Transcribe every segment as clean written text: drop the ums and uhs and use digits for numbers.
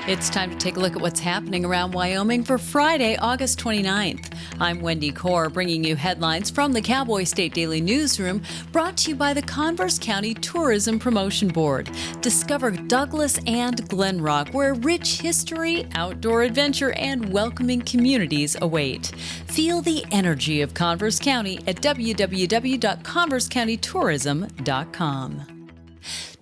It's time to take a look at what's happening around Wyoming for Friday, August 29th. I'm Wendy Kaur, bringing you headlines from the Cowboy State Daily Newsroom, brought to you by the Converse County Tourism Promotion Board. Discover Douglas and Glen Rock, where rich history, outdoor adventure, and welcoming communities await. Feel the energy of Converse County at www.conversecountytourism.com.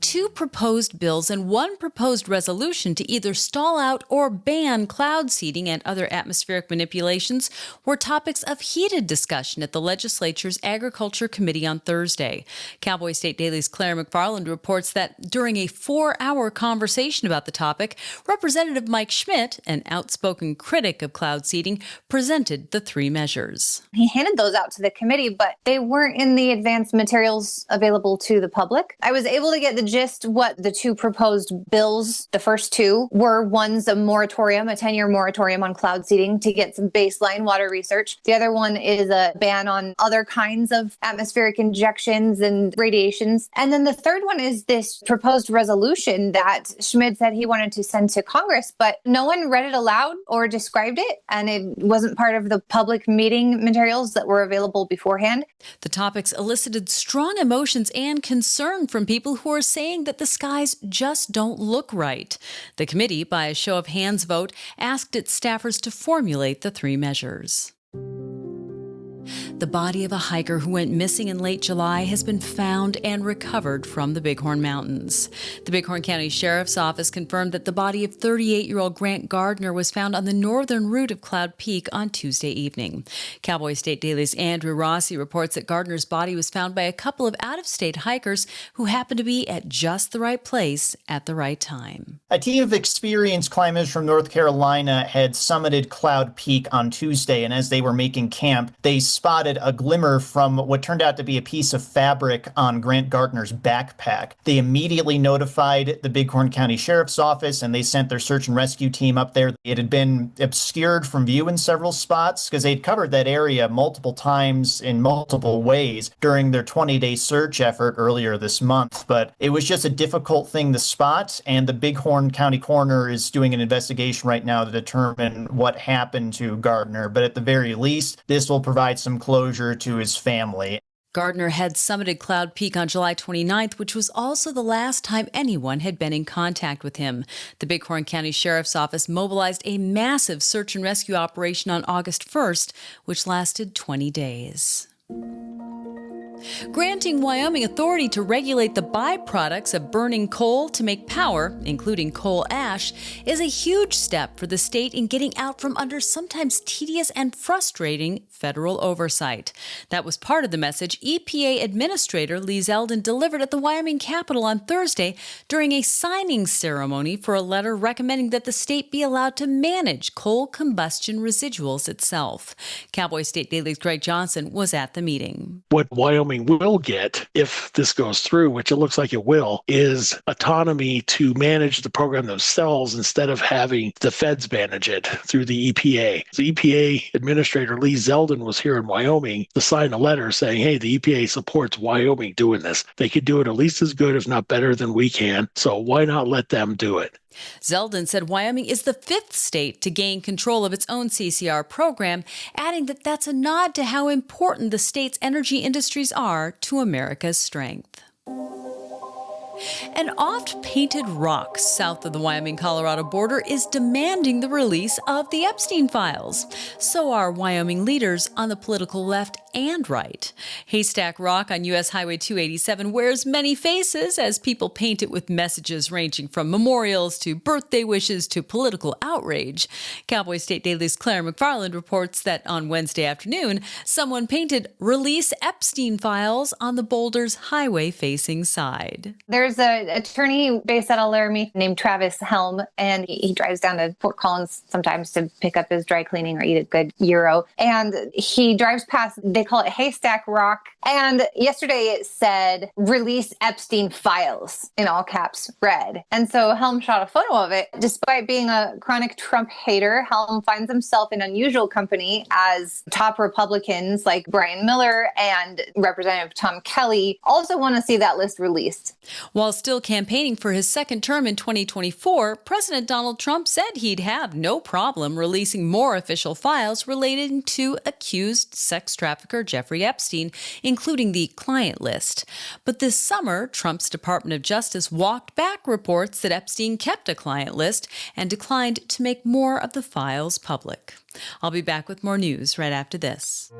Two proposed bills and one proposed resolution to either stall out or ban cloud seeding and other atmospheric manipulations were topics of heated discussion at the legislature's Agriculture Committee on Thursday. Cowboy State Daily's Claire McFarland reports that during a 4-hour conversation about the topic, Representative Mike Schmidt, an outspoken critic of cloud seeding, presented the three measures. He handed those out to the committee, but they weren't in the advanced materials available to the public. I was able to get the gist what the two proposed bills, the first two, were. One's a moratorium, a 10-year moratorium on cloud seeding to get some baseline water research. The other one is a ban on other kinds of atmospheric injections and radiations. And then the third one is this proposed resolution that Schmidt said he wanted to send to Congress, but no one read it aloud or described it, and it wasn't part of the public meeting materials that were available beforehand. The topics elicited strong emotions and concern from people who are saying that the skies just don't look right. The committee, by a show of hands vote, asked its staffers to formulate the three measures. The body of a hiker who went missing in late July has been found and recovered from the Bighorn Mountains. The Bighorn County Sheriff's Office confirmed that the body of 38-year-old Grant Gardner was found on the northern route of Cloud Peak on Tuesday evening. Cowboy State Daily's Andrew Rossi reports that Gardner's body was found by a couple of out-of-state hikers who happened to be at just the right place at the right time. A team of experienced climbers from North Carolina had summited Cloud Peak on Tuesday, and as they were making camp, they spotted a glimmer from what turned out to be a piece of fabric on Grant Gardner's backpack. They immediately notified the Bighorn County Sheriff's Office, and they sent their search and rescue team up there. It had been obscured from view in several spots because they'd covered that area multiple times in multiple ways during their 20-day search effort earlier this month. But it was just a difficult thing to spot, and the Bighorn County coroner is doing an investigation right now to determine what happened to Gardner. But at the very least, this will provide some closure to his family. Gardner had summited Cloud Peak on July 29th, which was also the last time anyone had been in contact with him. The Bighorn County Sheriff's Office mobilized a massive search and rescue operation on August 1st, which lasted 20 days. Granting Wyoming authority to regulate the byproducts of burning coal to make power, including coal ash, is a huge step for the state in getting out from under sometimes tedious and frustrating federal oversight. That was part of the message EPA Administrator Lee Zeldin delivered at the Wyoming Capitol on Thursday during a signing ceremony for a letter recommending that the state be allowed to manage coal combustion residuals itself. Cowboy State Daily's Greg Johnson was at the meeting. What Wyoming will get, if this goes through, which it looks like it will, is autonomy to manage the program themselves instead of having the feds manage it through the EPA. The EPA Administrator Lee Zeldin was here in Wyoming to sign a letter saying, hey, the EPA supports Wyoming doing this. They could do it at least as good, if not better than we can. So why not let them do it? Zeldin said Wyoming is the fifth state to gain control of its own CCR program, adding that that's a nod to how important the state's energy industries are to America's strength. An oft-painted rock south of the Wyoming-Colorado border is demanding the release of the Epstein files. So are Wyoming leaders on the political left and right. Haystack Rock on U.S. Highway 287 wears many faces as people paint it with messages ranging from memorials to birthday wishes to political outrage. Cowboy State Daily's Claire McFarland reports that on Wednesday afternoon, someone painted "Release Epstein Files" on the boulder's highway-facing side. There's an attorney based out of Laramie named Travis Helm, and he drives down to Fort Collins sometimes to pick up his dry cleaning or eat a good gyro. And he drives past, they They call it Haystack Rock. And yesterday it said, release Epstein files, in all caps, red. And so Helm shot a photo of it. Despite being a chronic Trump hater, Helm finds himself in unusual company as top Republicans like Brian Miller and Representative Tom Kelly also want to see that list released. While still campaigning for his second term in 2024, President Donald Trump said he'd have no problem releasing more official files relating to accused sex trafficker Jeffrey Epstein, including the client list. But this summer, Trump's Department of Justice walked back reports that Epstein kept a client list and declined to make more of the files public. I'll be back with more news right after this.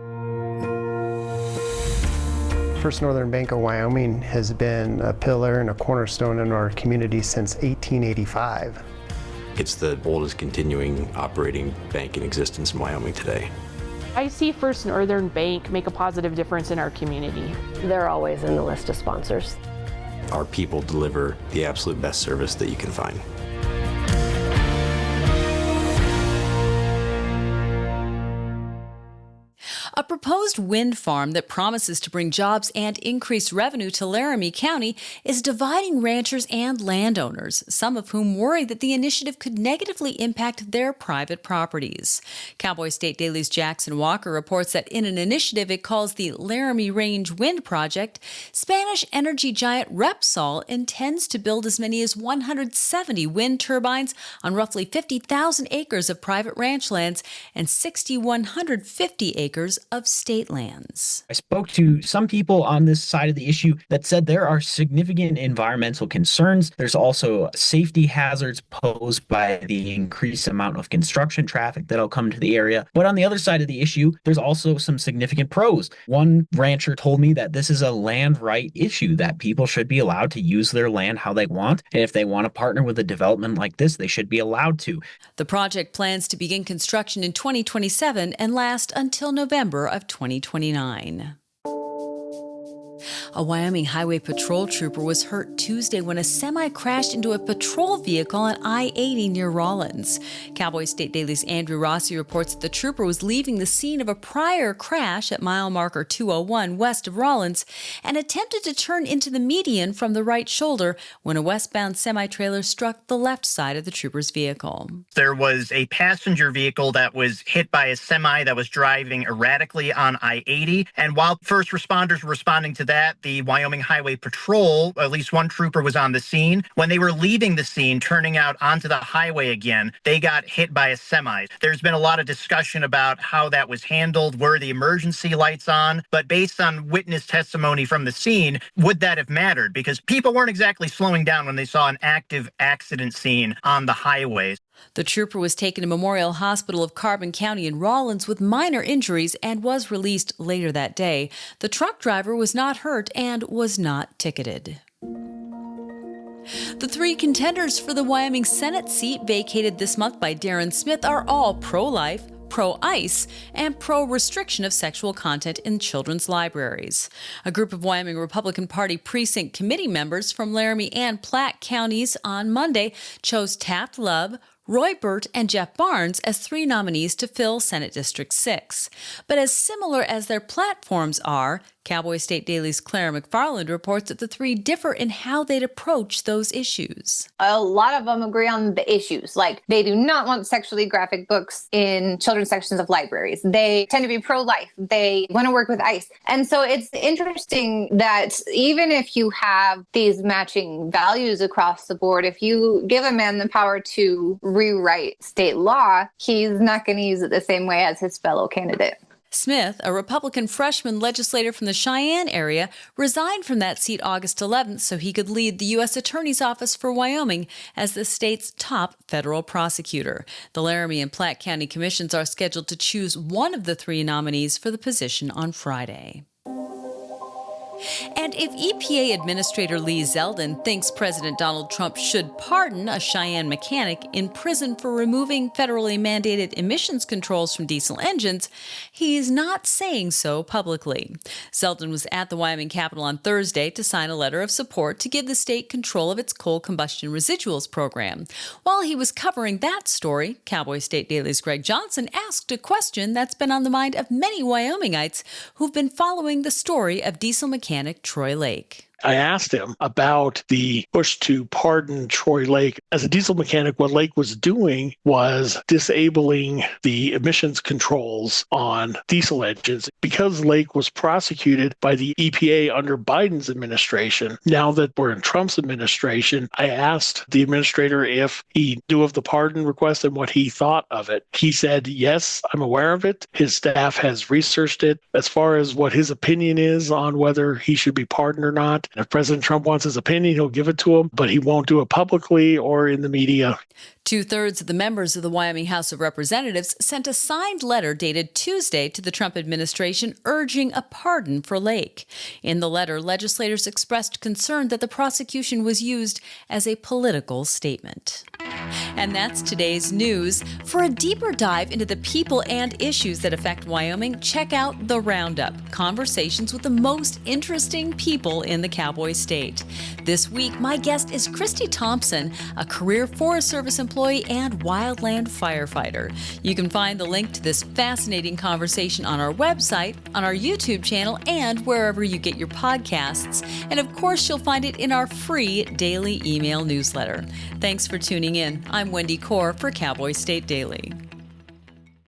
First Northern Bank of Wyoming has been a pillar and a cornerstone in our community since 1885. It's the oldest continuing operating bank in existence in Wyoming today. I see First Northern Bank make a positive difference in our community. They're always in the list of sponsors. Our people deliver the absolute best service that you can find. A proposed wind farm that promises to bring jobs and increase revenue to Laramie County is dividing ranchers and landowners, some of whom worry that the initiative could negatively impact their private properties. Cowboy State Daily's Jackson Walker reports that in an initiative it calls the Laramie Range Wind Project, Spanish energy giant Repsol intends to build as many as 170 wind turbines on roughly 50,000 acres of private ranch lands and 6,150 acres of state lands. I spoke to some people on this side of the issue that said there are significant environmental concerns. There's also safety hazards posed by the increased amount of construction traffic that'll come to the area. But on the other side of the issue, there's also some significant pros. One rancher told me that this is a land right issue, that people should be allowed to use their land how they want. And if they want to partner with a development like this, they should be allowed to. The project plans to begin construction in 2027 and last until November of 2029. A Wyoming Highway Patrol trooper was hurt Tuesday when a semi crashed into a patrol vehicle on I-80 near Rawlins. Cowboy State Daily's Andrew Rossi reports that the trooper was leaving the scene of a prior crash at mile marker 201 west of Rawlins and attempted to turn into the median from the right shoulder when a westbound semi-trailer struck the left side of the trooper's vehicle. There was a passenger vehicle that was hit by a semi that was driving erratically on I-80, and while first responders were responding to that, the Wyoming Highway Patrol, at least one trooper was on the scene. When they were leaving the scene, turning out onto the highway again, they got hit by a semi. There's been a lot of discussion about how that was handled. Were the emergency lights on? But based on witness testimony from the scene, would that have mattered? Because people weren't exactly slowing down when they saw an active accident scene on the highways. The trooper was taken to Memorial Hospital of Carbon County in Rawlins with minor injuries and was released later that day. The truck driver was not hurt and was not ticketed. The three contenders for the Wyoming Senate seat vacated this month by Darren Smith are all pro-life, pro-ICE, and pro-restriction of sexual content in children's libraries. A group of Wyoming Republican Party precinct committee members from Laramie and Platte counties on Monday chose Taft Love, Roy Burt, and Jeff Barnes as three nominees to fill Senate District 6. But as similar as their platforms are, Cowboy State Daily's Clara McFarland reports that the three differ in how they'd approach those issues. A lot of them agree on the issues, like they do not want sexually graphic books in children's sections of libraries. They tend to be pro-life. They want to work with ICE. And so it's interesting that even if you have these matching values across the board, if you give a man the power to rewrite state law, he's not going to use it the same way as his fellow candidate. Smith, a Republican freshman legislator from the Cheyenne area, resigned from that seat August 11th so he could lead the U.S. Attorney's Office for Wyoming as the state's top federal prosecutor. The Laramie and Platte County Commissions are scheduled to choose one of the three nominees for the position on Friday. And if EPA Administrator Lee Zeldin thinks President Donald Trump should pardon a Cheyenne mechanic in prison for removing federally mandated emissions controls from diesel engines, he's not saying so publicly. Zeldin was at the Wyoming Capitol on Thursday to sign a letter of support to give the state control of its coal combustion residuals program. While he was covering that story, Cowboy State Daily's Greg Johnson asked a question that's been on the mind of many Wyomingites who've been following the story of diesel mechanic Troy Lake. I asked him about the push to pardon Troy Lake. As a diesel mechanic, what Lake was doing was disabling the emissions controls on diesel engines. Because Lake was prosecuted by the EPA under Biden's administration, now that we're in Trump's administration, I asked the administrator if he knew of the pardon request and what he thought of it. He said, yes, I'm aware of it. His staff has researched it. As far as what his opinion is on whether he should be pardoned or not, if President Trump wants his opinion, he'll give it to him, but he won't do it publicly or in the media. 2/3 of the members of the Wyoming House of Representatives sent a signed letter dated Tuesday to the Trump administration urging a pardon for Lake. In the letter, legislators expressed concern that the prosecution was used as a political statement. And that's today's news. For a deeper dive into the people and issues that affect Wyoming, check out The Roundup, conversations with the most interesting people in the Cowboy State. This week, my guest is Christy Thompson, a career Forest Service employee and wildland firefighter. You can find the link to this fascinating conversation on our website, on our YouTube channel, and wherever you get your podcasts. And of course, you'll find it in our free daily email newsletter. Thanks for tuning in. I'm Wendy Corr for Cowboy State Daily.